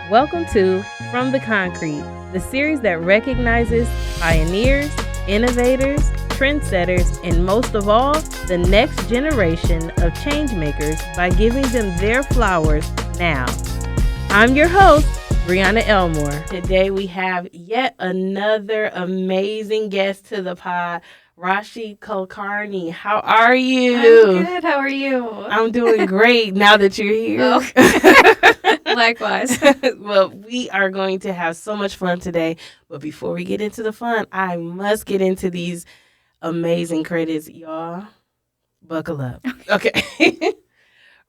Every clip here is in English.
Welcome to From the Concrete, the series that recognizes pioneers, innovators, trendsetters, and most of all, the next generation of changemakers by giving them their flowers now. I'm your host, Brianna Elmore. Today we have yet another amazing guest to the pod, Raashi Kulkarni. How are you? I'm good. How are you? I'm doing great now that you're here. Oh. Likewise. Well, we are going to have so much fun today. But before we get into the fun, I must get into these amazing credits, y'all. Buckle up. Okay.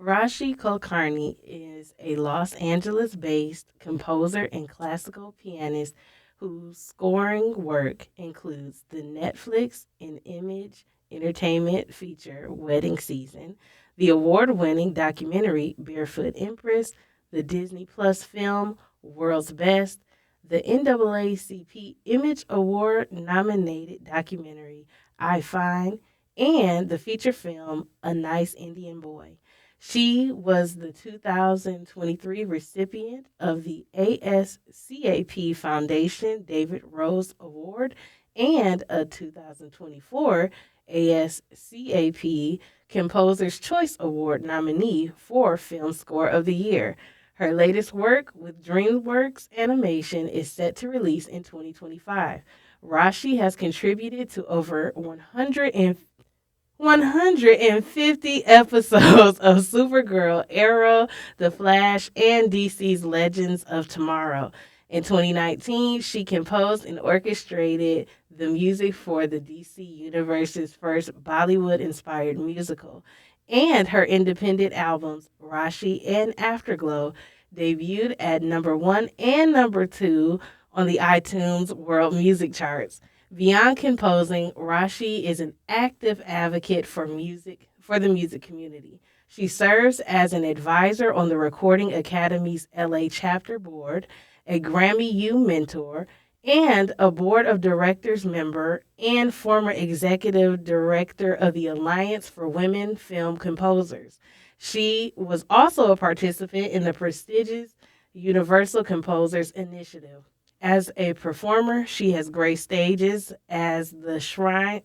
Raashi Kulkarni is a Los Angeles-based composer and classical pianist whose scoring work includes the Netflix and Image Entertainment feature Wedding Season, the award-winning documentary Barefoot Empress, the Disney Plus film World's Best, the NAACP Image Award-nominated documentary I Find, and the feature film A Nice Indian Boy. She was the 2023 recipient of the ASCAP Foundation David Rose Award and a 2024 ASCAP Composer's Choice Award nominee for Film Score of the Year. Her latest work with DreamWorks Animation is set to release in 2025. Raashi has contributed to over 150 episodes of Supergirl, Arrow, The Flash, and DC's Legends of Tomorrow. In 2019, she composed and orchestrated the music for the DC Universe's first Bollywood-inspired musical. And her independent albums, Raashi and Afterglow, debuted at number 1 and number 2 on the iTunes World Music Charts. Beyond composing, Raashi is an active advocate for the music community. She serves as an advisor on the Recording Academy's LA chapter board, a Grammy U mentor, and a board of directors member and former executive director of the Alliance for Women Film Composers. She was also a participant in the prestigious Universal Composers Initiative. As a performer, she has graced stages as the Shrine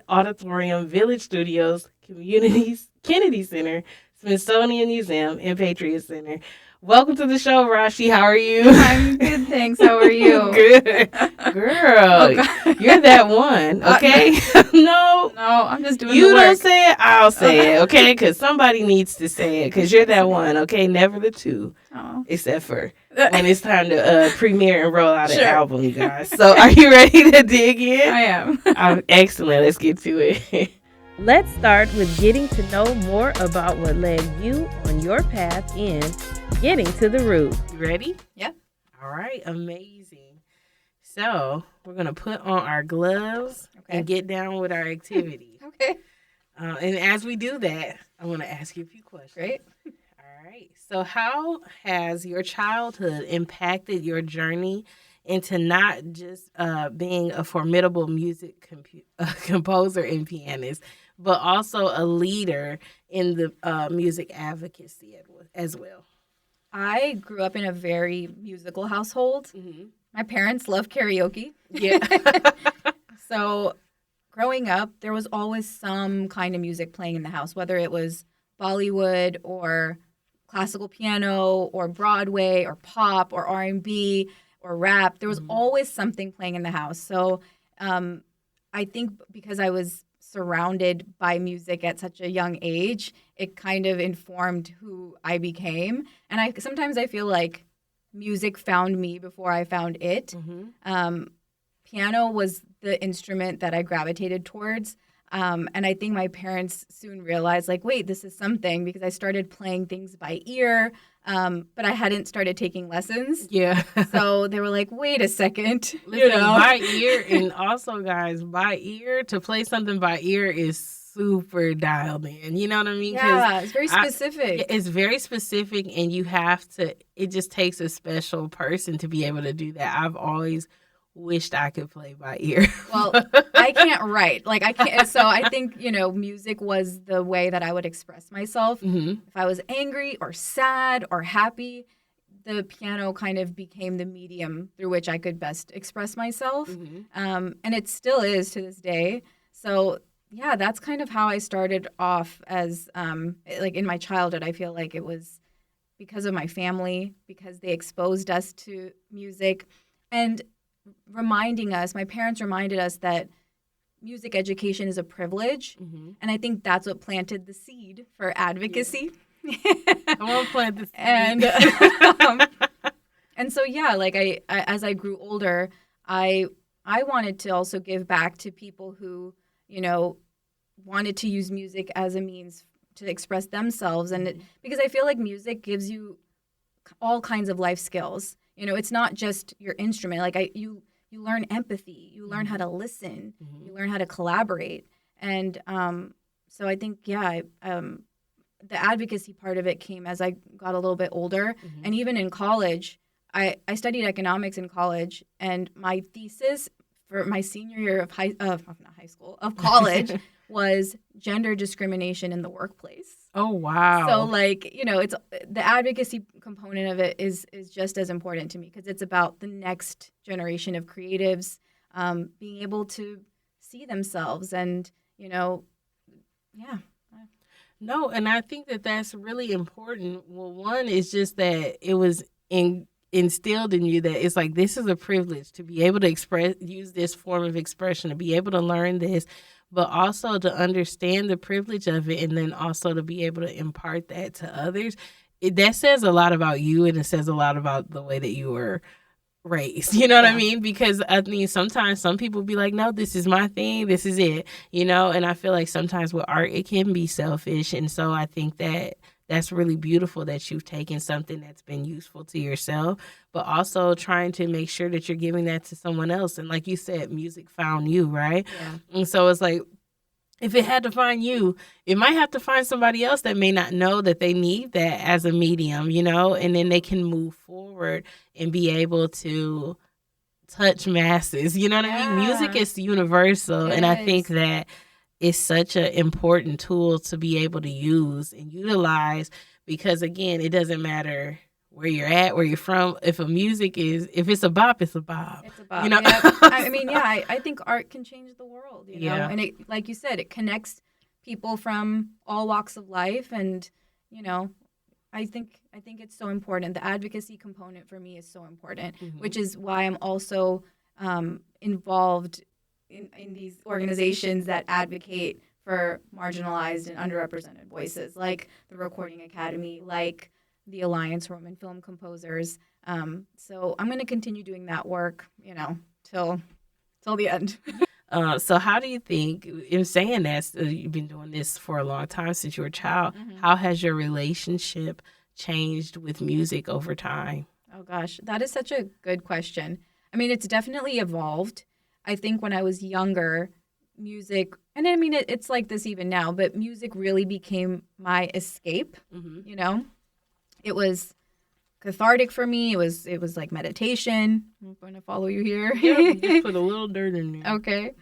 Auditorium, Village Studios, Kennedy Center, Smithsonian Museum, and Patriot Center. Welcome to the show, Raashi. How are you? I'm good, thanks. How are you? Good. Girl, you're that one, okay? No, I'm just doing the you work. don't say it, I'll say it, okay? Because somebody needs to say it, because you're that one, okay? Never the two, except for when it's time to premiere and roll out an album, you guys. So are you ready to dig in? I am. Excellent. Let's get to it. Let's start with getting to know more about what led you on your path in getting to the root. You ready? Yeah. All right. Amazing. So we're going to put on our gloves and get down with our activity. Okay. And as we do that, I want to ask you a few questions. Great. All right. So how has your childhood impacted your journey into not just being a formidable music composer and pianist, but also a leader in the music advocacy as well? I grew up in a very musical household. Mm-hmm. My parents love karaoke. Yeah. So growing up, there was always some kind of music playing in the house, whether it was Bollywood or classical piano or Broadway or pop or R&B or rap. There was always something playing in the house. So I think because I was surrounded by music at such a young age, it kind of informed who I became. And sometimes I feel like music found me before I found it. Mm-hmm. Piano was the instrument that I gravitated towards. And I think my parents soon realized, like, wait, this is something, because I started playing things by ear, but I hadn't started taking lessons. Yeah. So they were like, wait a second. Listen, by ear, and also, guys, by ear, to play something by ear is super dialed in. You know what I mean? Yeah, it's very specific. It's very specific, and you have to, it just takes a special person to be able to do that. I've always wished I could play by ear. Well, I can't write. Like, I can't. So I think, music was the way that I would express myself. Mm-hmm. If I was angry or sad or happy, the piano kind of became the medium through which I could best express myself. Mm-hmm. And it still is to this day. So, yeah, that's kind of how I started off as, like, in my childhood. I feel like it was because of my family, because they exposed us to music. And my parents reminded us that music education is a privilege. Mm-hmm. And I think that's what planted the seed for advocacy. I want to plant the seed. And so, yeah, like I as I grew older, I wanted to also give back to people who, wanted to use music as a means to express themselves. And because I feel like music gives you all kinds of life skills. It's not just your instrument. Like you learn empathy, you learn how to listen, you learn how to collaborate. And so I think, the advocacy part of it came as I got a little bit older. And even in college, I studied economics in college, and my thesis for my senior year of college was gender discrimination in the workplace. Oh, wow. So, like, it's the advocacy component of it is just as important to me, because it's about the next generation of creatives being able to see themselves and, yeah. No, and I think that that's really important. Well, one is just that it was instilled in you that it's like, this is a privilege to be able to use this form of expression, to be able to learn this, but also to understand the privilege of it, and then also to be able to impart that to others. That says a lot about you, and it says a lot about the way that you were raised. You know what I mean? Because I mean, sometimes some people be like, no, this is my thing, this is it, and I feel like sometimes with art, it can be selfish. And so I think that that's really beautiful that you've taken something that's been useful to yourself, but also trying to make sure that you're giving that to someone else. And like you said, music found you, right? Yeah. And so it's like, if it had to find you, it might have to find somebody else that may not know that they need that as a medium, and then they can move forward and be able to touch masses. You know what I mean? Music is universal, and I think that it's such an important tool to be able to use and utilize, because, again, it doesn't matter where you're at, where you're from. If it's a bop, it's a bop. It's a bop. Yeah. I mean, I think art can change the world, and it, like you said, it connects people from all walks of life. And, I think it's so important. The advocacy component for me is so important, which is why I'm also involved in these organizations that advocate for marginalized and underrepresented voices, like the Recording Academy, like the Alliance for Women Film Composers. So I'm going to continue doing that work, till the end. So how do you think, in saying that, you've been doing this for a long time, since you were a child, how has your relationship changed with music over time? Oh, gosh, that is such a good question. I mean, it's definitely evolved. I think when I was younger, music, and I mean, it's like this even now, but music really became my escape, It was cathartic for me. It was like meditation. I'm going to follow you here. Yep, just put a little dirt in there. Okay.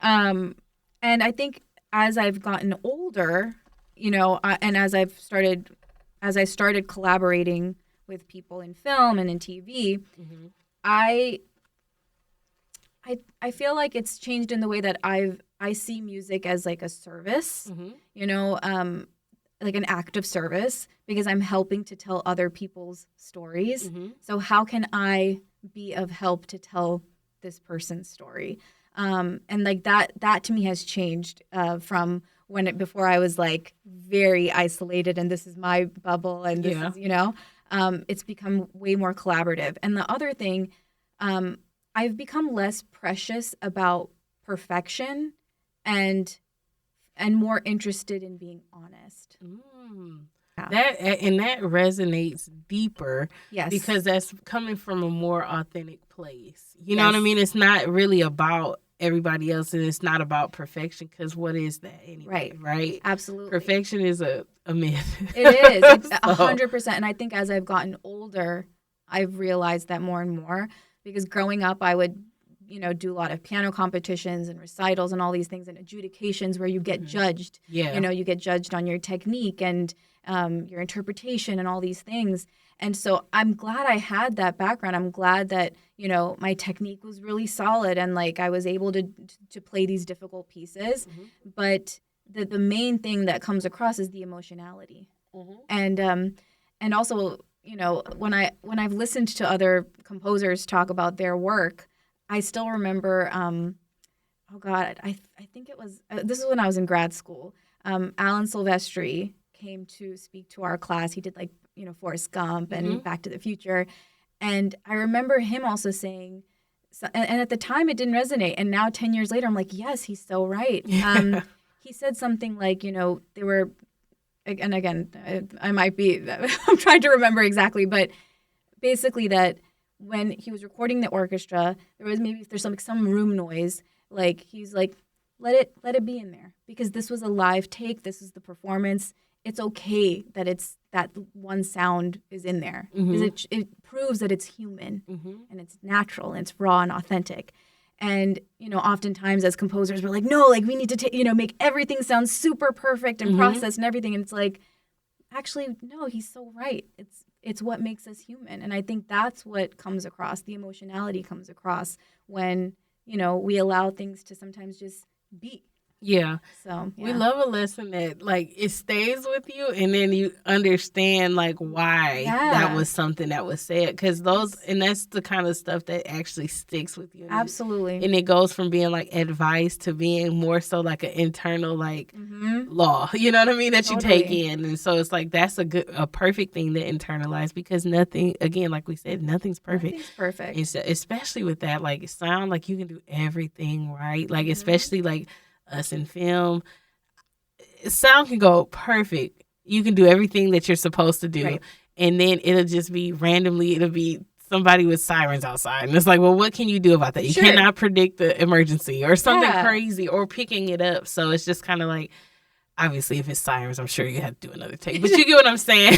And I think as I've gotten older, and as I started collaborating with people in film and in TV, I feel like it's changed in the way that I see music as like a service, like an act of service, because I'm helping to tell other people's stories. So how can I be of help to tell this person's story? And like that to me has changed from before I was like very isolated and this is my bubble and this is, it's become way more collaborative. And the other thing, I've become less precious about perfection and more interested in being honest. That resonates deeper. Yes. Because that's coming from a more authentic place. You know what I mean? It's not really about everybody else, and it's not about perfection, because what is that anyway? Right? Absolutely. Perfection is a myth. It is. It's 100%. And I think as I've gotten older, I've realized that more and more, because growing up I would do a lot of piano competitions and recitals and all these things and adjudications where you get judged. Yeah. You get judged on your technique and your interpretation and all these things. And so I'm glad I had that background. I'm glad that, my technique was really solid and like I was able to play these difficult pieces. But the main thing that comes across is the emotionality. And also, when I've listened to other composers talk about their work, I still remember, oh God, I think it was, this is when I was in grad school. Alan Silvestri came to speak to our class. He did like, Forrest Gump and Back to the Future. And I remember him also saying, and at the time it didn't resonate. And now 10 years later, I'm like, yes, he's so right. He said something like, they were, and again, I might be, I'm trying to remember exactly, but basically that when he was recording the orchestra, there was maybe if there's some room noise, like he's like, let it be in there because this was a live take. This is the performance. It's okay that that one sound is in there because it proves that it's human and it's natural and it's raw and authentic. And, oftentimes as composers, we're like, no, like we need to, make everything sound super perfect and processed and everything. And it's like, actually, no, he's so right. It's what makes us human. And I think that's what comes across. The emotionality comes across when, we allow things to sometimes just be. Yeah. So we love a lesson that like it stays with you and then you understand like why that was something that was said because and that's the kind of stuff that actually sticks with you. Absolutely. And it goes from being like advice to being more so like an internal like law, you know what I mean, that you take in. And so it's like that's a perfect thing to internalize because nothing, again, like we said, nothing's perfect. Nothing's perfect. It's, especially with that, like sound, like you can do everything right. Like especially like us in film, sound can go perfect. You can do everything that you're supposed to do, and then it'll just be randomly. It'll be somebody with sirens outside, and it's like, well, what can you do about that? You cannot predict the emergency or something crazy or picking it up. So it's just kind of like, obviously, if it's sirens, I'm sure you have to do another take. But you get what I'm saying?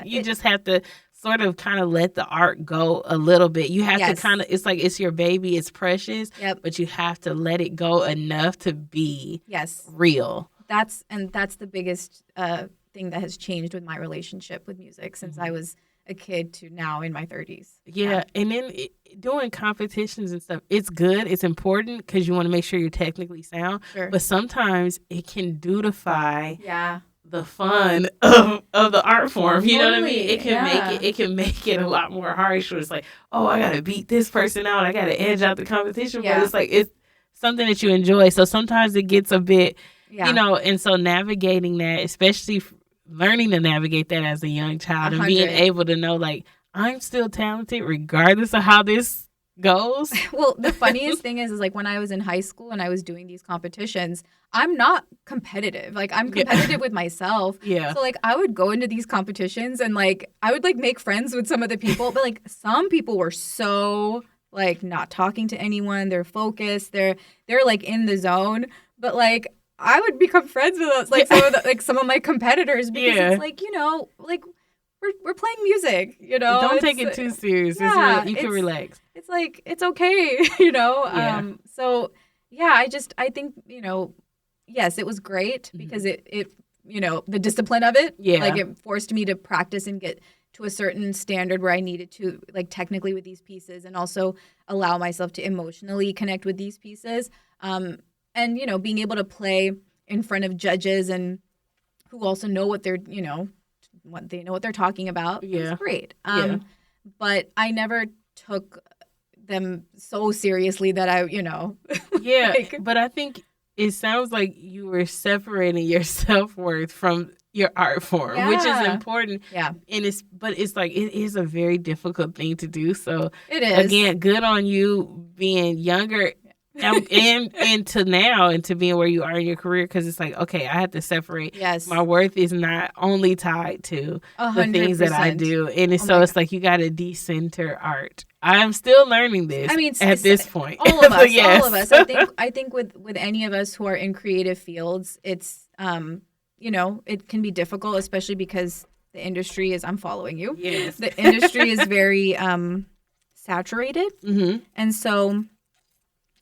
You just have to sort of kind of let the art go a little bit. You have to kind of, it's like it's your baby, it's precious, but you have to let it go enough to be real. That's the biggest thing that has changed with my relationship with music since I was a kid to now in my 30s. Yeah. And then doing competitions and stuff, it's good. It's important because you want to make sure you're technically sound. But sometimes it can dudify the fun of the art form. You know what I mean? It can make it a lot more harsh. It's like, oh, I gotta beat this person out. I gotta edge out the competition. But it's like it's something that you enjoy. So sometimes it gets a bit, and so navigating that, especially learning to navigate that as a young child and being able to know like I'm still talented regardless of how this goes. Well, the funniest thing is like when I was in high school and I was doing these competitions, I'm not competitive. Like I'm competitive with myself. Yeah. So like I would go into these competitions and like I would like make friends with some of the people, but like some people were so like not talking to anyone. They're focused. They're like in the zone. But like I would become friends with like some of my competitors because it's like, like we're playing music, Don't take it too serious. Yeah, you can relax. It's like, it's okay, So, I think, yes, it was great because it the discipline of it, like it forced me to practice and get to a certain standard where I needed to, like technically with these pieces and also allow myself to emotionally connect with these pieces. And, being able to play in front of judges and who also know what they're, what they're talking about. It was great. But I never took them so seriously that I, but I think it sounds like you were separating your self-worth from your art form, which is important. Yeah. And it's like, it is a very difficult thing to do. So it is. Again, good on you being younger and to now and to being where you are in your career, because it's like, okay, I have to separate. Yes. My worth is not only tied to 100%. the things that I do. And it's like you got to decenter art. I'm still learning this. At this point. All of us. All of us. I think with any of us who are in creative fields, it's it can be difficult, especially because the industry is, I'm following you. Yes. The industry is very saturated. Mm-hmm. And so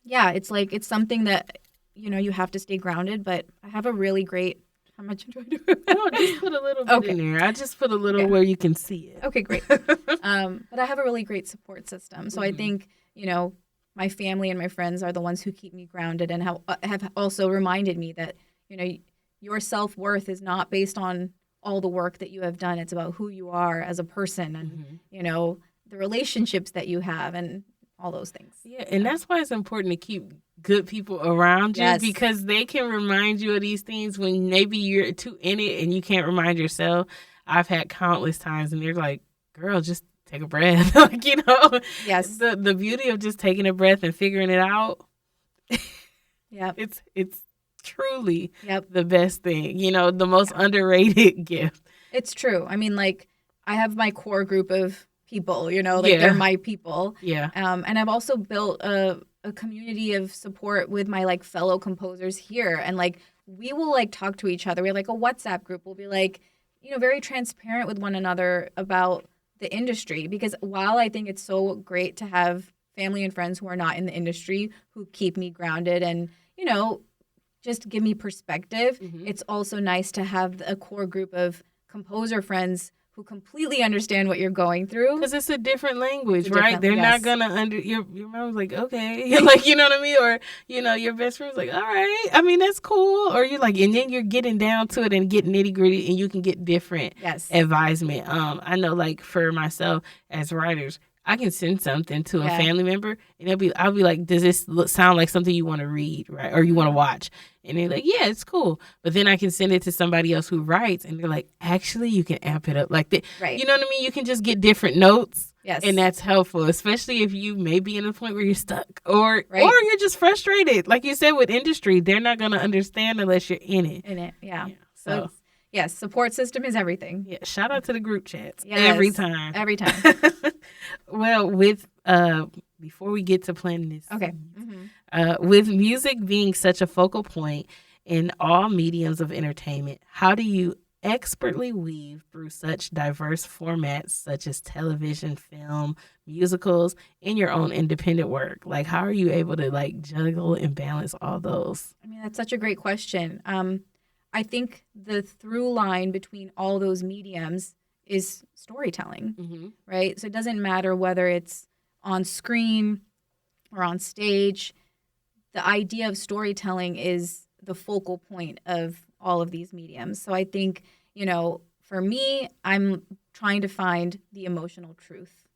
yeah, it's something that, you have to stay grounded, but I have a really great, how much do I do? No, just put a little bit in there. I just put a little Okay. where you can see it. Okay, great. But I have a really great support system. So I think, my family and my friends are the ones who keep me grounded and have also reminded me that, your self-worth is not based on all the work that you have done. It's about who you are as a person and, the relationships that you have and all those things. Yeah, and that's why it's important to keep good people around you Yes. because they can remind you of these things when maybe you're too in it and you can't remind yourself. I've had countless times and they're like, girl, just take a breath. Yes. The beauty of just taking a breath and figuring it out. Yep. It's truly Yep. the best thing, the most underrated gift. It's true. I mean, like, I have my core group of people, they're my people. Yeah. And I've also built a community of support with my like fellow composers here. And like, we will like talk to each other. We have like a WhatsApp group. We'll be like, very transparent with one another about the industry. Because while I think it's so great to have family and friends who are not in the industry who keep me grounded and, just give me perspective, it's also nice to have a core group of composer friends who completely understand what you're going through. Because it's a different language, It's a right? They're not yes. going to your mom's like, okay. You're like, you know what I mean? Or, your best friend's like, all right. I mean, that's cool. Or you're like, and then you're getting down to it and get nitty gritty and you can get different advisement. I know like for myself as writers, I can send something to a family member and I'll be like, does this sound like something you want to read, right? Or you want to watch? And they're like, yeah, it's cool. But then I can send it to somebody else who writes and they're like, actually, you can amp it up like that. Right. You know what I mean? You can just get different notes. Yes. And that's helpful, especially if you may be in a point where you're stuck or you're just frustrated. Like you said with industry, they're not going to understand unless you're in it. Yeah. So yes, support system is everything. Yeah, shout out to the group chats every time. Every time. Well, before we get to planning this, okay. With music being such a focal point in all mediums of entertainment, how do you expertly weave through such diverse formats such as television, film, musicals, and your own independent work? Like, how are you able to like juggle and balance all those? I mean, that's such a great question. I think the through line between all those mediums is storytelling, right? So it doesn't matter whether it's on screen or on stage. The idea of storytelling is the focal point of all of these mediums. So I think, for me, I'm trying to find the emotional truth.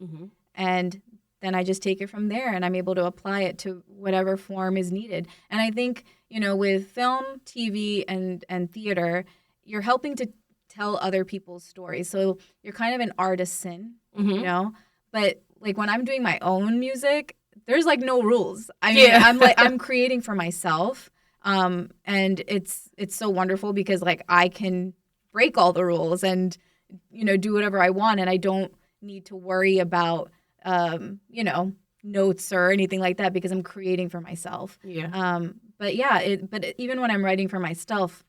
And then I just take it from there and I'm able to apply it to whatever form is needed. And I think, with film, TV, and theater, you're helping to tell other people's stories. So you're kind of an artisan, but like when I'm doing my own music, there's like no rules. I mean, I'm creating for myself. And it's so wonderful because like I can break all the rules and, do whatever I want. And I don't need to worry about, notes or anything like that because I'm creating for myself. But even when I'm writing for myself,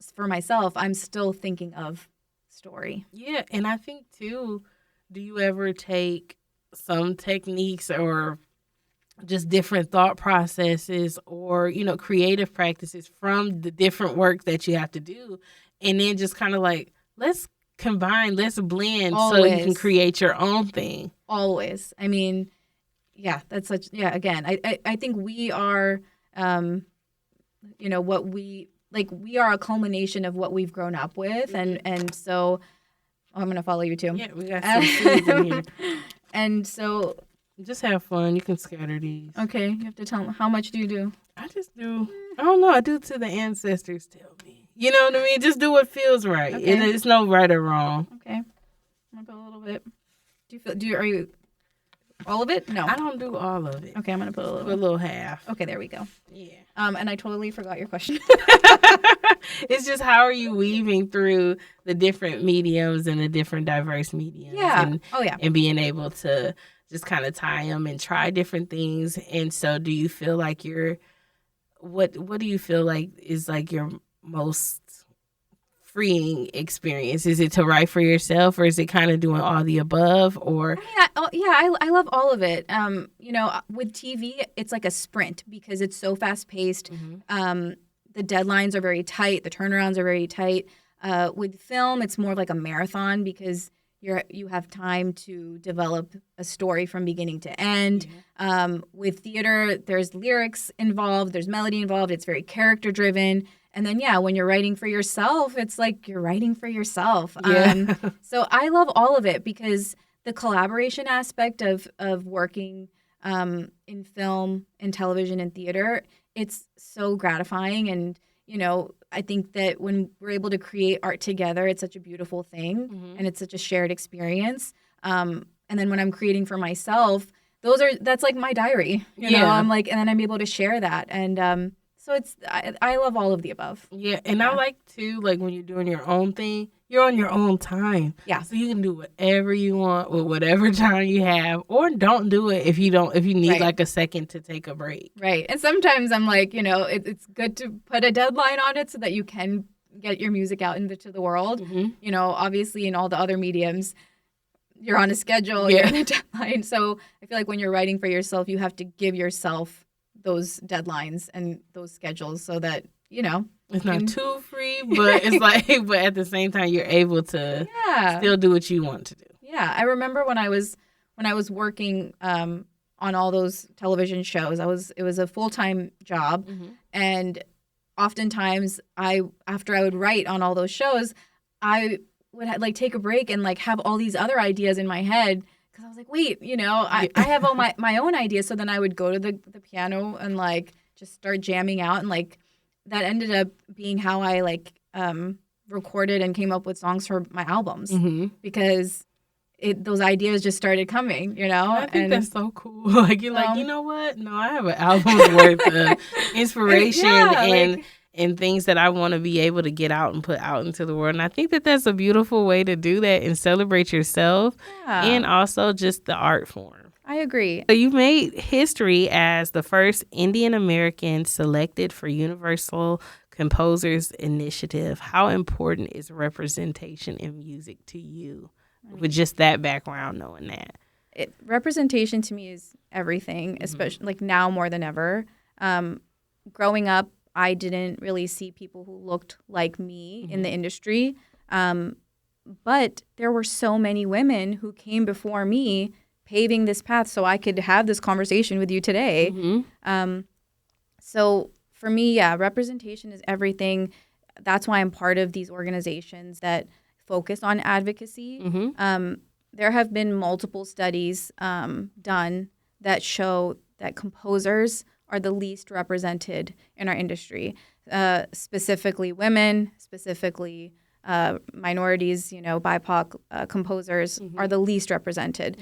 I'm still thinking of story. Yeah. And I think too, do you ever take some techniques or just different thought processes or, creative practices from the different work that you have to do and then just kind of like, let's combine, let's blend so you can create your own thing. Always. I mean, again, I think we are, what we are a culmination of what we've grown up with. And so I'm going to follow you too. Yeah, we got some seeds in here. And so just have fun. You can scatter these. Okay. You have to tell me, how much do you do? I just do. I don't know. I do to the ancestors tell me. You know what I mean? Just do what feels right. Okay. And it's no right or wrong. Okay. I'm going to put a little bit. Are you all of it? No. I don't do all of it. Okay. I'm going to put a little. A little half. Okay. There we go. Yeah. And I totally forgot your question. It's just how are you weaving through the different mediums and the different diverse mediums? Yeah. And being able to just kind of tie them and try different things. And so do you feel like what do you feel like is like your most freeing experience? Is it to write for yourself, or is it kind of doing all the above? Or I love all of it. With TV, it's like a sprint because it's so fast paced. The deadlines are very tight. The turnarounds are very tight. With film, it's more like a marathon because you have time to develop a story from beginning to end. With theater, there's lyrics involved, there's melody involved. It's very character driven. And then, when you're writing for yourself, it's like you're writing for yourself. Yeah. So I love all of it because the collaboration aspect of working in film and television and theater, it's so gratifying. And, I think that when we're able to create art together, it's such a beautiful thing and it's such a shared experience. And then when I'm creating for myself, that's like my diary, you know, I'm like, and then I'm able to share that. And so I love all of the above. Yeah, and I like too, like when you're doing your own thing, you're on your own time. Yeah. So you can do whatever you want with whatever time you have, or don't do it if you need like a second to take a break. Right. And sometimes I'm like, it's good to put a deadline on it so that you can get your music out into the world. Obviously in all the other mediums, you're on a schedule, you're on a deadline. So I feel like when you're writing for yourself, you have to give yourself those deadlines and those schedules so that, it's not too free, but it's like, but at the same time, you're able to still do what you want to do. Yeah. I remember when I was working on all those television shows, it was a full-time job. And oftentimes after I would write on all those shows, I would take a break and have all these other ideas in my head. I was like, wait, I have all my own ideas. So then I would go to the piano and just start jamming out. And that ended up being how I recorded and came up with songs for my albums because those ideas just started coming, I think that's so cool. You're like, you know what? No, I have an album's worth of inspiration and things that I want to be able to get out and put out into the world. And I think that that's a beautiful way to do that and celebrate yourself and also just the art form. I agree. So you made history as the first Indian American selected for Universal Composers Initiative. How important is representation in music to you with just that background, knowing that? Representation to me is everything, especially now more than ever. Growing up, I didn't really see people who looked like me in the industry. But there were so many women who came before me paving this path so I could have this conversation with you today. So for me, representation is everything. That's why I'm part of these organizations that focus on advocacy. There have been multiple studies done that show that composers are the least represented in our industry, specifically women, specifically minorities, BIPOC composers are the least represented.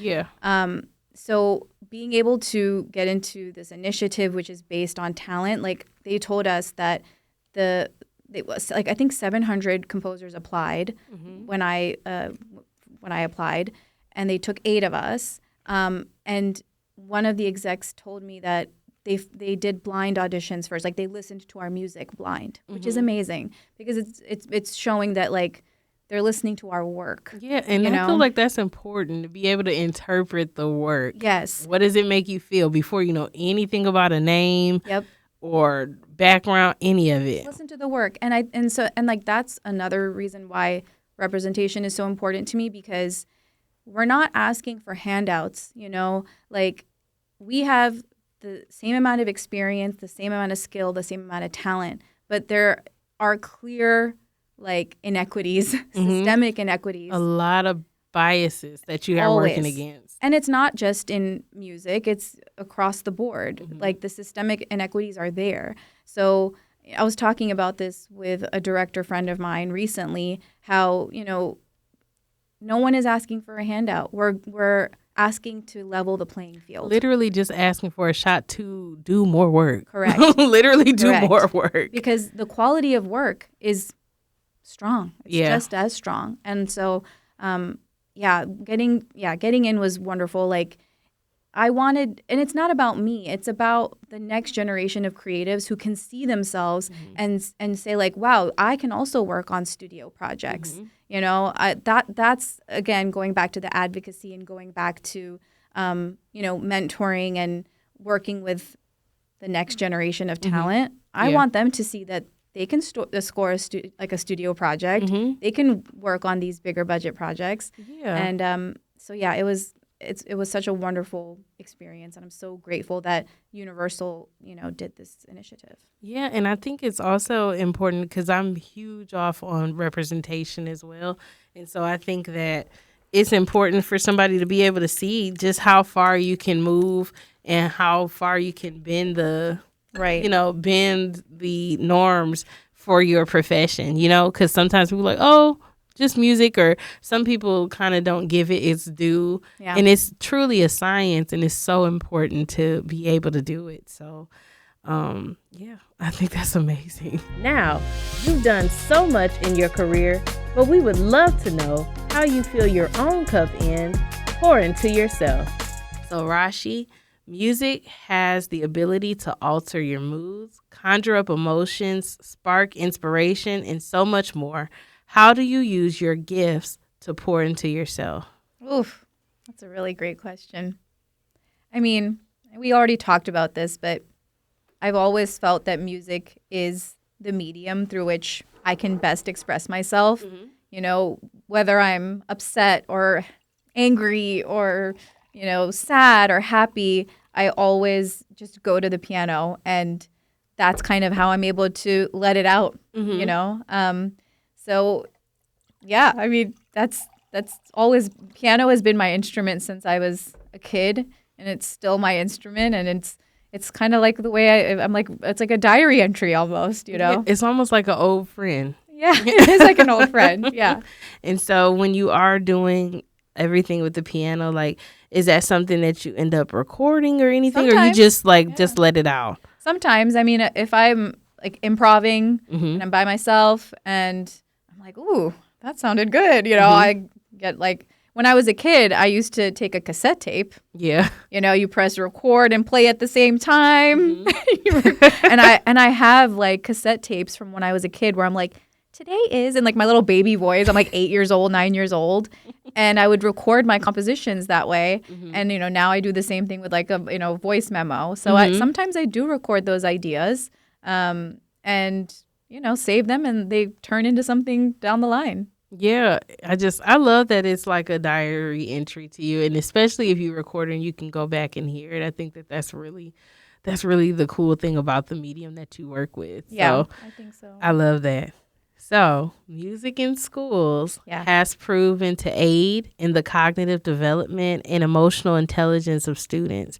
So being able to get into this initiative, which is based on talent, they told us that it was I think 700 composers applied when I applied, and they took 8 of us. And one of the execs told me that they did blind auditions first. They listened to our music blind, which is amazing because it's showing that they're listening to our work. Yeah, and I feel like that's important to be able to interpret the work. Yes. What does it make you feel before you know anything about a name or background, any of it? Listen to the work. And that's another reason why representation is so important to me, because we're not asking for handouts, we have the same amount of experience, the same amount of skill, the same amount of talent, but there are clear inequities, systemic inequities. A lot of biases that you are working against. And it's not just in music, it's across the board. The systemic inequities are there. So I was talking about this with a director friend of mine recently, how, no one is asking for a handout. We're asking to level the playing field. Literally just asking for a shot to do more work. Correct. Literally do more work. Because the quality of work is strong. It's just as strong. And so, getting in was wonderful. I wanted, and it's not about me, it's about the next generation of creatives who can see themselves and say like, wow, I can also work on studio projects. You know, that's again going back to the advocacy and going back to mentoring and working with the next generation of talent. I want them to see that they can score a studio project. They can work on these bigger budget projects. And so yeah, it was such a wonderful experience, and I'm so grateful that Universal, did this initiative. Yeah, and I think it's also important because I'm huge off on representation as well. And so I think that it's important for somebody to be able to see just how far you can move and how far you can bend the bend the norms for your profession, because sometimes people are like, oh, just music, or some people kind of don't give it its due. Yeah. And it's truly a science, and it's so important to be able to do it. So, I think that's amazing. Now, you've done so much in your career, but we would love to know how you fill your own cup and pour into yourself. So, Raashi, music has the ability to alter your moods, conjure up emotions, spark inspiration, and so much more. How do you use your gifts to pour into yourself? Oof, that's a really great question. I mean, we already talked about this, but I've always felt that music is the medium through which I can best express myself. Whether I'm upset or angry or sad or happy, I always just go to the piano, and that's kind of how I'm able to let it out, So yeah, I mean, that's always, piano has been my instrument since I was a kid, and it's still my instrument, and it's kind of like the way I'm like, it's like a diary entry almost, Yeah, it's almost like an old friend. Yeah, it is like an old friend. Yeah. And so when you are doing everything with the piano, like, is that something that you end up recording or anything? Sometimes. Or you just just let it out? Sometimes. I mean, if I'm like improving and I'm by myself and I'm like, ooh, that sounded good. I get like, when I was a kid, I used to take a cassette tape. Yeah. You press record and play at the same time. and I have like cassette tapes from when I was a kid where I'm like, today is, in like my little baby voice, I'm like 8 years old, 9 years old, and I would record my compositions that way. And now I do the same thing with like a voice memo. So sometimes I do record those ideas, and save them, and they turn into something down the line. Yeah, I love that it's like a diary entry to you, and especially if you record and you can go back and hear it. I think that's really the cool thing about the medium that you work with. Yeah, so, I think so. I love that. So, music in schools has proven to aid in the cognitive development and emotional intelligence of students.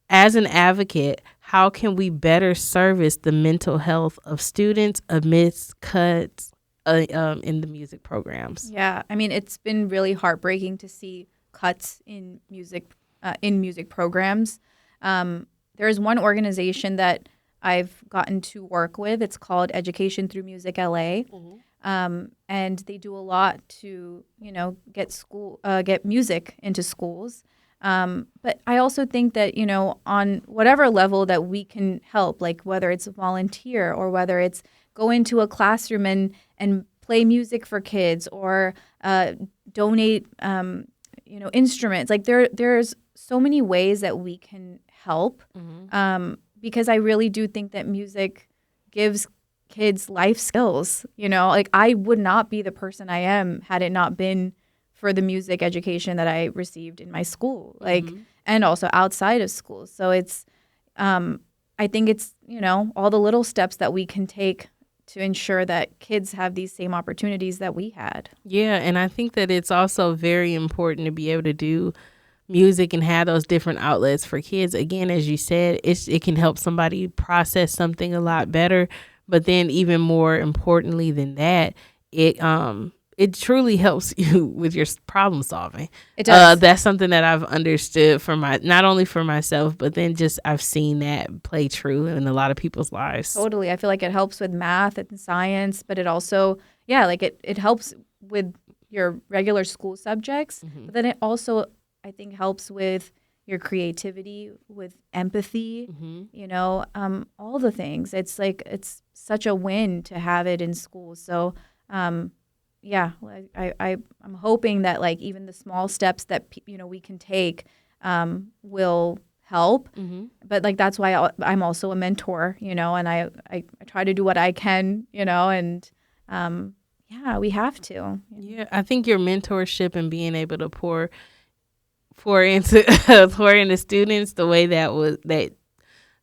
As an advocate, how can we better service the mental health of students amidst cuts in the music programs? Yeah, I mean, it's been really heartbreaking to see cuts in music programs. There is one organization that I've gotten to work with. It's called Education Through Music LA, and they do a lot to get music into schools. But I also think that on whatever level that we can help, like whether it's a volunteer or whether it's go into a classroom and play music for kids or donate instruments. Like there's so many ways that we can help. Because I really do think that music gives kids life skills. Like I would not be the person I am had it not been for the music education that I received in my school, and also outside of school. So it's, I think it's, all the little steps that we can take to ensure that kids have these same opportunities that we had. Yeah, and I think that it's also very important to be able to do music and have those different outlets for kids. Again, as you said, it can help somebody process something a lot better. But then even more importantly than that, it truly helps you with your problem solving. It does. That's something that I've understood not only for myself, but then just I've seen that play true in a lot of people's lives. Totally. I feel like it helps with math and science, but it also, it helps with your regular school subjects. But then it also, I think, helps with your creativity with empathy, Mm-hmm. all the things. It's like it's such a win to have it in school. So, yeah, I'm hoping that like even the small steps that we can take will help. Mm-hmm. But like that's why I'm also a mentor, and I try to do what I can, and yeah, we have to. Yeah, I think your mentorship and being able to pour into pour into students the way that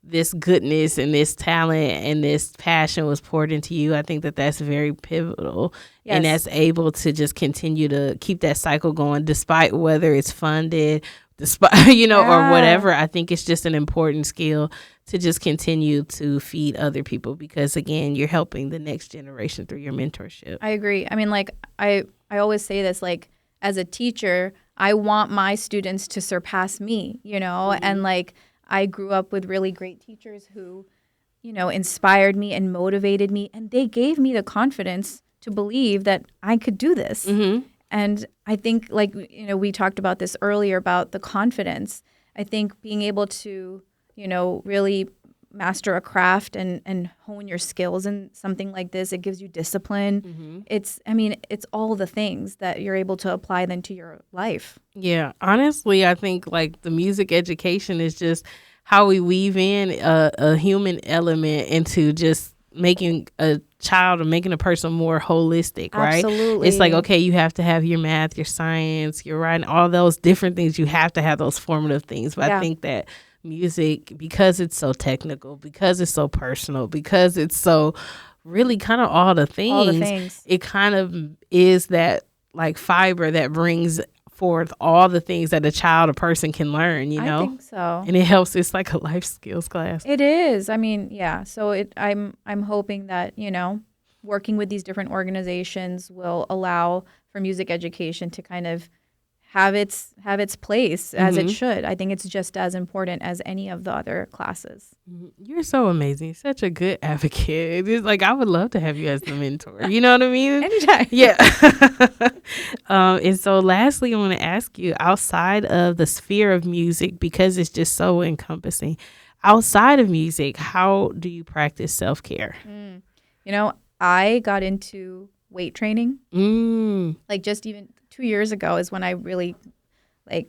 this goodness and this talent and this passion was poured into you. I think that that's very pivotal, Yes. and that's able to just continue to keep that cycle going, despite whether it's funded, despite or whatever. I think it's just an important skill to just continue to feed other people, because again, you're helping the next generation through your mentorship. I agree. I mean, like I always say this, like as a teacher, I want my students to surpass me, and like I grew up with really great teachers who, inspired me and motivated me, and they gave me the confidence to believe that I could do this. Mm-hmm. And I think, like, we talked about this earlier about the confidence. I think being able to, really master a craft and hone your skills in something like this, it gives you discipline. Mm-hmm. It's all the things that you're able to apply then to your life. Yeah, honestly, I think like the music education is just how we weave in a human element into just making a child or making a person more holistic, right? Absolutely. It's like, okay, you have to have your math, your science, your writing, all those different things. You have to have those formative things. But I think that music, because it's so technical, because it's so personal, because it's so really kind of all the things, it kind of is that like fiber that brings forth all the things that a child or person can learn, I think so. And it helps. It's like a life skills class. It is. I mean, yeah. So I'm hoping that, working with these different organizations will allow for music education to kind of have its place as it should. I think it's just as important as any of the other classes. You're so amazing. Such a good advocate. It's like I would love to have you as the mentor. You know what I mean? Anytime. Yeah. And so lastly, I want to ask you, outside of the sphere of music, because it's just so encompassing, outside of music, how do you practice self-care? I got into weight training. Like just even 2 years ago is when I really like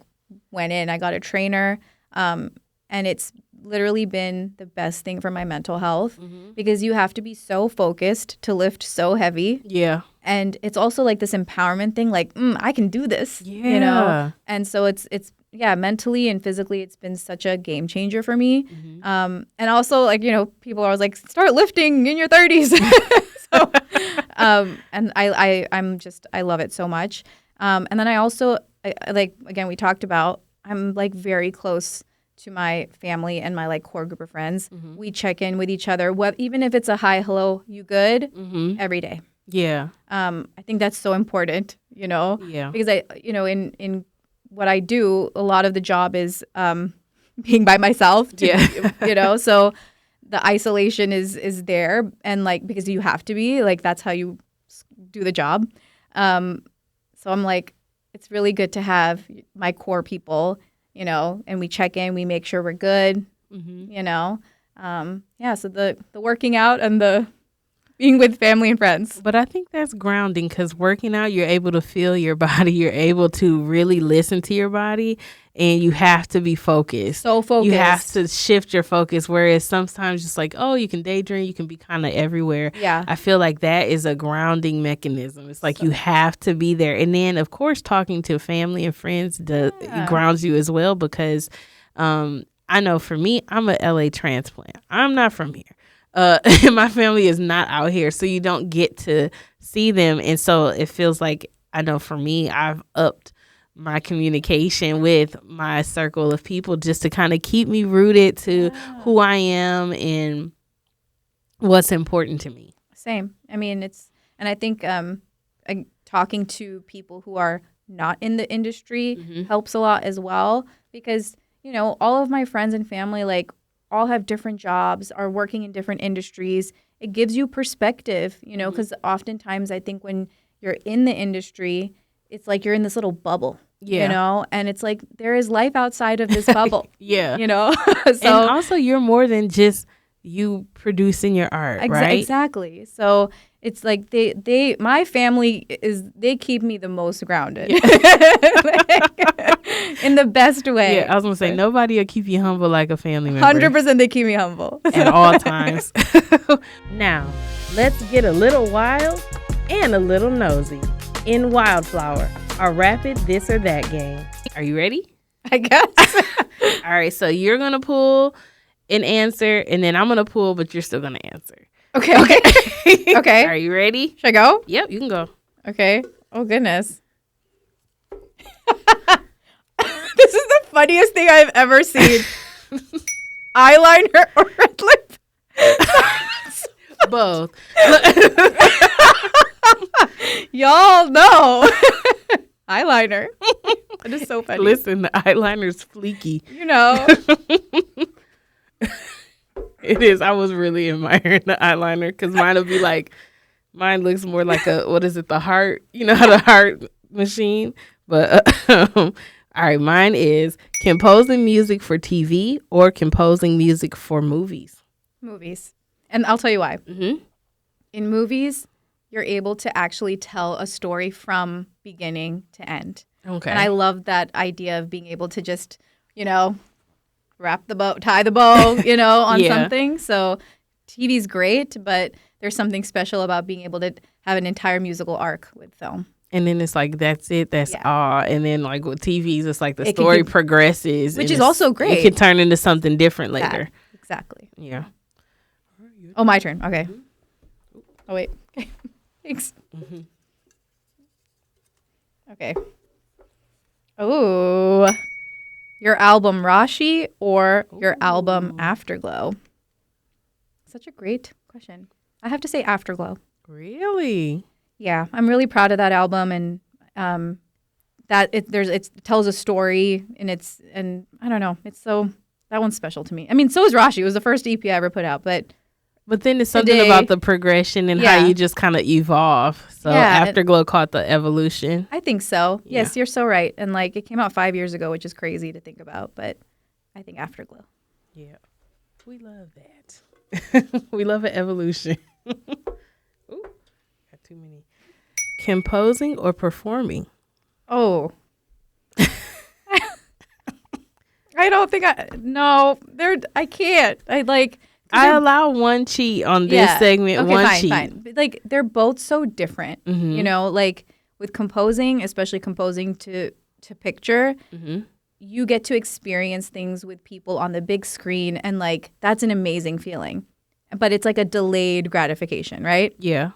went in. I got a trainer, and it's literally been the best thing for my mental health because you have to be so focused to lift so heavy. Yeah. And it's also like this empowerment thing, like, I can do this, Yeah. And so it's mentally and physically, it's been such a game changer for me. And also like, people are always like, start lifting in your 30s. So, and I love it so much. And then I also, like, again, we talked about, I'm like very close to my family and my like core group of friends. We check in with each other, even if it's a hi, hello, you good, every day. Yeah. I think that's so important, Yeah. because in what I do, a lot of the job is being by myself, so the isolation is there, and like, because you have to be, like, that's how you do the job. So I'm like, it's really good to have my core people, and we check in, we make sure we're good, So the working out and the being with family and friends. But I think that's grounding, because working out, you're able to feel your body. You're able to really listen to your body, and you have to be focused. So focused. You have to shift your focus, whereas sometimes just like, oh, you can daydream, you can be kind of everywhere. Yeah. I feel like that is a grounding mechanism. It's like you have to be there. And then, of course, talking to family and friends grounds you as well, because I know for me, I'm a LA transplant. I'm not from here. My family is not out here, so you don't get to see them. And so it feels like, I know for me, I've upped my communication with my circle of people just to kind of keep me rooted to who I am and what's important to me. Same. I mean, and I think talking to people who are not in the industry helps a lot as well, because, all of my friends and family, like, all have different jobs, are working in different industries. It gives you perspective, because oftentimes I think when you're in the industry, it's like you're in this little bubble, Yeah. You know, and it's like there is life outside of this bubble. Yeah. You know, And also you're more than just you producing your art, right? Exactly. So it's like my family they keep me the most grounded. Like, in the best way. Yeah, I was gonna say nobody will keep you humble like a family member. 100% they keep me humble at all times. Now, let's get a little wild and a little nosy in Wildflower, our rapid this or that game. Are you ready? I guess. All right, so you're gonna pull an answer, and then I'm gonna pull, but you're still gonna answer. Okay. Okay. Are you ready? Should I go? Yep, you can go. Okay. Oh, goodness. This is the funniest thing I've ever seen. Eyeliner or red lip? Both. Y'all know. Eyeliner. That is so funny. Listen, the eyeliner's fleeky. You know. It is. I was really admiring the eyeliner because mine looks more like the heart, you know, how the heart machine. But all right, mine is composing music for TV or composing music for movies. Movies. And I'll tell you why. Mm-hmm. In movies, you're able to actually tell a story from beginning to end. Okay. And I love that idea of being able to just, you know, tie the bow, you know, on something. So TV's great, but there's something special about being able to have an entire musical arc with film. And then it's like, that's it. That's all. And then like with TVs, it's like the story progresses. Which is also great. It can turn into something different later. Exactly. Yeah. Oh, my turn. Okay. Mm-hmm. Oh, wait. Okay. Thanks. Mm-hmm. Okay. Oh, your album Raashi or your album Afterglow? Such a great question. I have to say Afterglow. Really? Yeah, I'm really proud of that album, and it tells a story, and I don't know, that one's special to me. I mean, so is Raashi. It was the first EP I ever put out, but then it's something about the progression and how you just kind of evolve. So Afterglow caught the evolution. I think so. Yeah. Yes, you're so right. And like it came out 5 years ago, which is crazy to think about, but I think Afterglow. Yeah, we love that. We love an evolution. Ooh, got too many. Composing or performing? Oh. I don't think I can't. I allow one cheat on this segment. Okay, one cheat. Fine. Like they're both so different. Mm-hmm. You know, like with composing, especially composing to picture, mm-hmm. you get to experience things with people on the big screen, and like that's an amazing feeling. But it's like a delayed gratification, right? Yeah.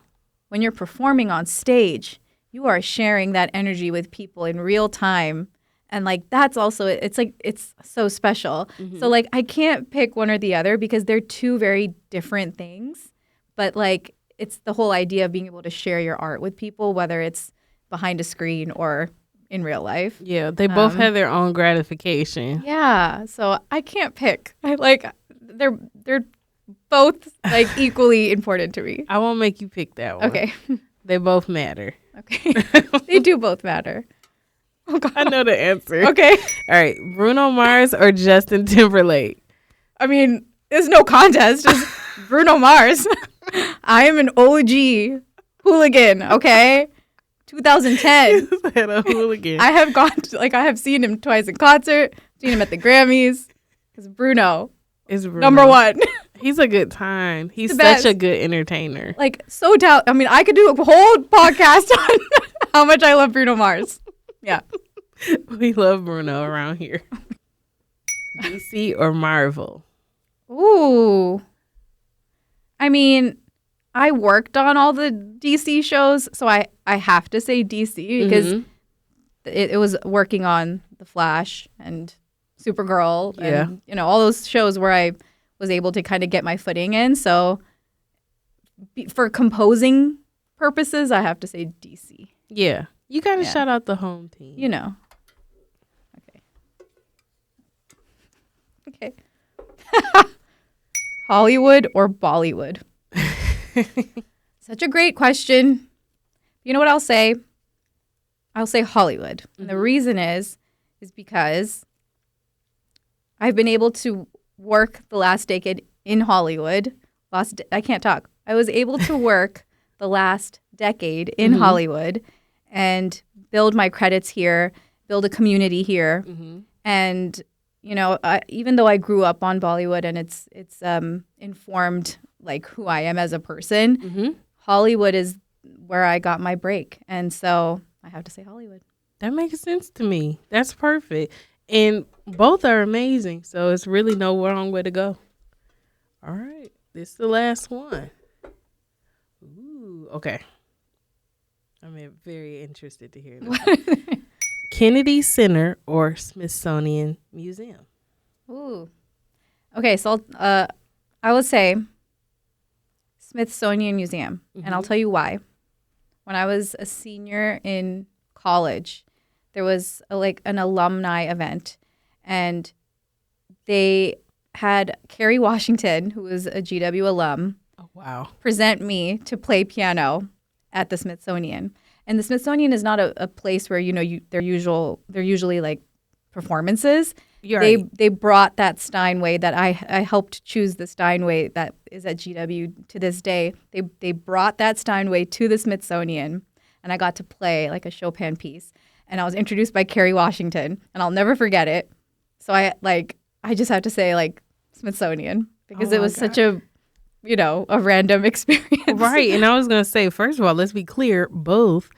When you're performing on stage, you are sharing that energy with people in real time. And like that's also it's so special. Mm-hmm. So like I can't pick one or the other because they're two very different things. But like it's the whole idea of being able to share your art with people, whether it's behind a screen or in real life. Yeah, they both have their own gratification. Yeah, so I can't pick. They're both like equally important to me. I won't make you pick that one. Okay. They both matter. Okay. They do both matter. Oh, God. I know the answer. Okay. All right. Bruno Mars or Justin Timberlake? I mean, there's no contest. It's Bruno Mars. I am an OG hooligan, okay? 2010. A hooligan. I have seen him twice in concert, seen him at the Grammys. Because Bruno is number one. He's a good time. He's such a good entertainer. Like, I mean, I could do a whole podcast on how much I love Bruno Mars. Yeah. We love Bruno around here. DC or Marvel? Ooh. I mean, I worked on all the DC shows, so I have to say DC because mm-hmm. it was working on The Flash and Supergirl and, you know, all those shows where I was able to kind of get my footing in. So for composing purposes, I have to say DC. Yeah. You got to shout out the home team. You know. Okay. Hollywood or Bollywood? Such a great question. You know what I'll say? I'll say Hollywood. And the reason is because I've been able to work the last decade in Hollywood. I can't talk. I was able to work the last decade in Hollywood and build my credits here, build a community here. And, you know, even though I grew up on Bollywood and it's informed like who I am as a person, Hollywood is where I got my break. And so I have to say Hollywood. That makes sense to me. That's perfect. And both are amazing. So it's really no wrong way to go. All right. This is the last one. Ooh, okay. I'm very interested to hear this. Kennedy Center or Smithsonian Museum? Ooh. Okay, so I would say Smithsonian Museum. And I'll tell you why. When I was a senior in college, there was an alumni event, and they had Kerry Washington, who was a GW alum, present me to play piano at the Smithsonian. And the Smithsonian is not a place where, you know, they're usually like performances. They brought that Steinway that I helped choose the Steinway that is at GW to this day. They brought that Steinway to the Smithsonian, and I got to play like a Chopin piece. And I was introduced by Kerry Washington, and I'll never forget it. So I just have to say like Smithsonian because it was such a, you know, a random experience. Right. And I was going to say, first of all, let's be clear, both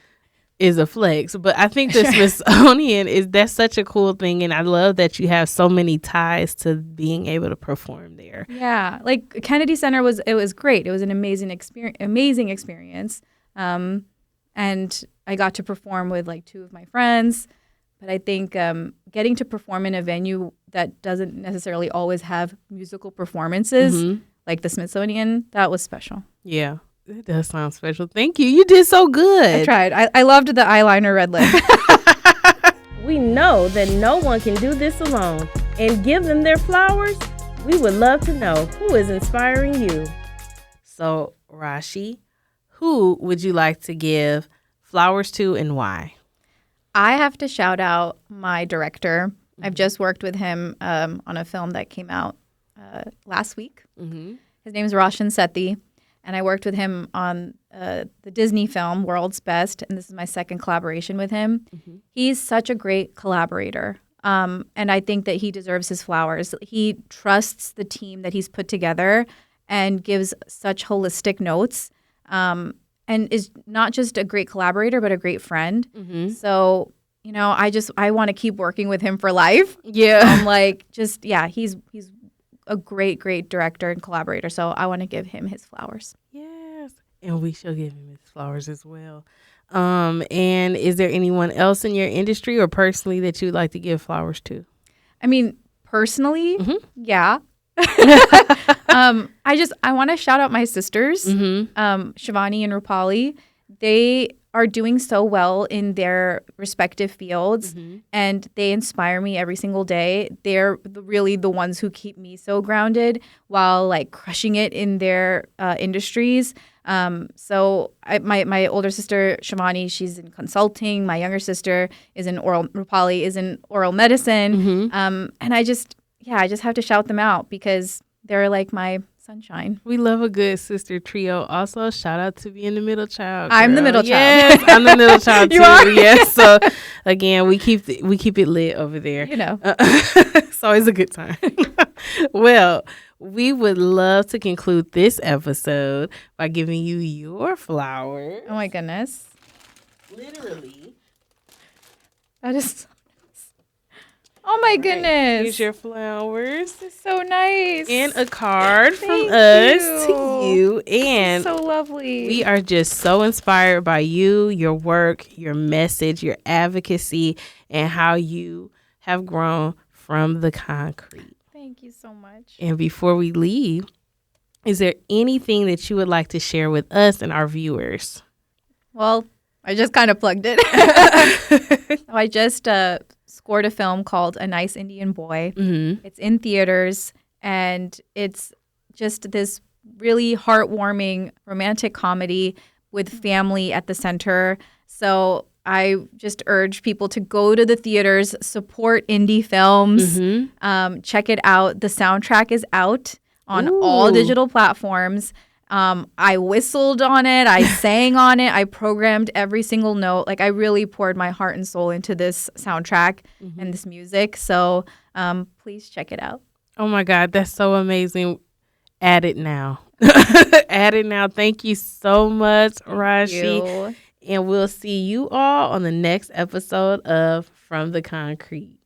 is a flex. But I think the Smithsonian that's such a cool thing. And I love that you have so many ties to being able to perform there. Yeah. Like Kennedy Center was great. It was an amazing experience. And I got to perform with like two of my friends. But I think getting to perform in a venue that doesn't necessarily always have musical performances, like the Smithsonian, that was special. Yeah, it does sound special. Thank you. You did so good. I tried. I loved the eyeliner red lip. We know that no one can do this alone. And give them their flowers. We would love to know who is inspiring you. So, Raashi, who would you like to give flowers to and why? I have to shout out my director. I've just worked with him on a film that came out last week. His name is Roshan Sethi, and I worked with him on the Disney film World's Best, and this is my second collaboration with him. He's such a great collaborator, and I think that he deserves his flowers. He trusts the team that he's put together and gives such holistic notes. And is not just a great collaborator, but a great friend. So, you know, I want to keep working with him for life. Yeah. I'm like, he's a great, great director and collaborator. So I want to give him his flowers. Yes. And we shall give him his flowers as well. And is there anyone else in your industry or personally that you'd like to give flowers to? I mean, personally, yeah. I want to shout out my sisters, Shivani and Rupali. They are doing so well in their respective fields, and they inspire me every single day. They're really the ones who keep me so grounded while like crushing it in their industries. So my older sister Shivani, she's in consulting. My younger sister Rupali is in oral medicine. And I just have to shout them out because they're like my sunshine. We love a good sister trio. Also, shout out to being the middle child. Girl. I'm the middle child. Yes, I'm the middle child too. You are? Yes. So again, we keep it lit over there. You know, it's always a good time. Well, we would love to conclude this episode by giving you your flowers. oh my goodness, Literally. that is. Oh my goodness. Here's your flowers. This is so nice. And a card from Thank us you. to you. And so lovely. we are just so inspired by you, your work, your message, your advocacy, and how you have grown from the concrete. Thank you so much. And before we leave, is there anything that you would like to share with us and our viewers? Well, I just kind of plugged it. I just scored a film called A Nice Indian Boy. It's in theaters, and it's just this really heartwarming romantic comedy with family at the center. So I just urge people to go to the theaters, support indie films, check it out. The soundtrack is out on all digital platforms. I whistled on it. I sang on it. I programmed every single note. Like, I really poured my heart and soul into this soundtrack and this music. So please check it out. Oh, my God. That's so amazing. Add it now. Add it now. Thank you so much, Raashi. And we'll see you all on the next episode of From the Concrete.